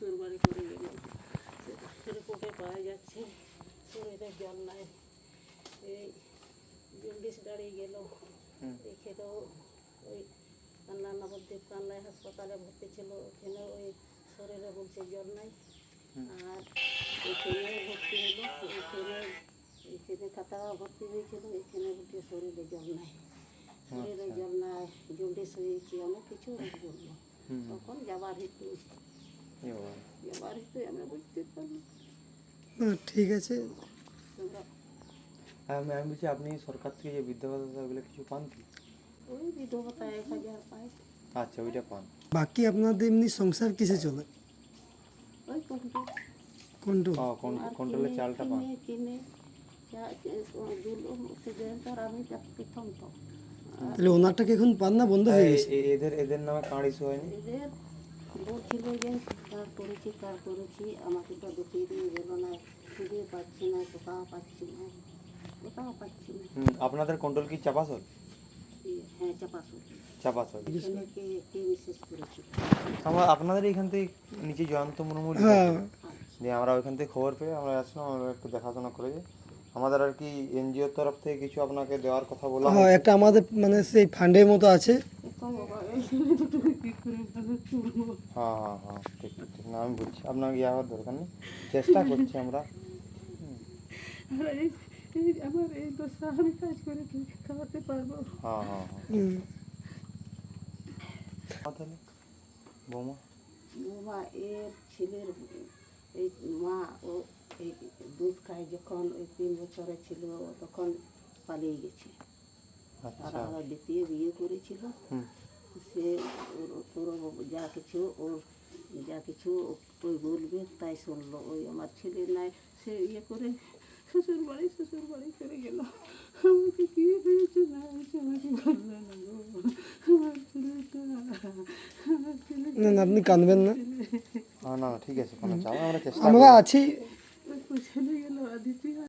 শ্বশুর বাড়ি করে গেল। রিপোর্টে পাওয়া যাচ্ছে শরীরে জল নাই, এই জন্ডিস দাঁড়িয়ে গেল। এখানেও ওই কান্না নবদ্বীপ কান্নায় হাসপাতালে ভর্তি ছিল, ওখানে ওই শরীরে বলছে জল নাই। আর এখানে ভর্তি হলো, এখানে খাতা ভর্তি হয়েছিল, এখানে বলছে শরীরে জল নাই, শরীরে জল নাই, জন্ডিস হয়েছে, অনেক কিছু বললো। তখন যাবার হেতু আমরা বুঝতে পারলাম। ঠিক আছে। আমি বলছি আপনি সরকার থেকে যে বৃদ্ধ ভাতা ওগুলো কিছু পান কি? ওই বিধবা ভাতা 1000 পায়। আচ্ছা, ওইটা পান। বাকি আপনাদের এমনি সংসার কিসে চলে? ওই কন্ট্রোল। কন্ট্রোলের চালটা পান। কিনে সিলিন্ডার আমি প্রথম তো। তাহলে ওনারটাকে এখন পান না, বন্ধ হয়ে গেছে? এদের নামে কার্ড ইস্যু হয়নি? এদের বলছিল যে কার্ড করেছি, আমাকে তো দেখিয়ে দিয়ে গেল না, খুঁজে পাচ্ছি না, কোথাও পাচ্ছি না। আপনাদের কন্ট্রোল কি চাপাসল? হ্যাঁ, চাপাসল। কে বিশেষ করেছি আমরা আপনাদের এখান থেকে নিচে জয়ন্ত মুর্মু দিয়ে আমরা ওইখান থেকে খবর পেয়ে আমরা আসলাম, আমরা একটু দেখাশোনা করে যাই। আমাদের আর কি এনজিওর তরফ থেকে কিছু আপনাকে দেওয়ার কথা বলা হয়। একটা আমাদের মানে সেই ফান্ডের মতো আছে। হ্যাঁ, ঠিক না, আমি বুঝছি, আপনাকে যাওয়ার দরকার নেই, চেষ্টা করছি আমরা। আমার এই দশা আমি কাজ করে খাওয়াতে পারবো। হ্যাঁ। তাহলে বৌমা এর ছেলের এই মা ও এই দুধ খায় যখন ওই 3 বছরে ছিল তখন পালিয়ে গেছে। আর আমরা দ্বিতীয় বিয়ে করেছিল, সে ওর যা কিছু ওই বলবে তাই শুনলো। ওই আমার ছেলে নাই, সে করে শ্বশুর বাড়ি করে গেল। আমাকে কি হয়েছে না হয়েছে আমাকে বললো না গো। আমার ছেলেটা না আপনি কাঁদবেন না। না, ঠিক আছে, কোনো চাপ, আমরা চেষ্টা আমরা আছি। ছেলে গেল দ্বিতীয়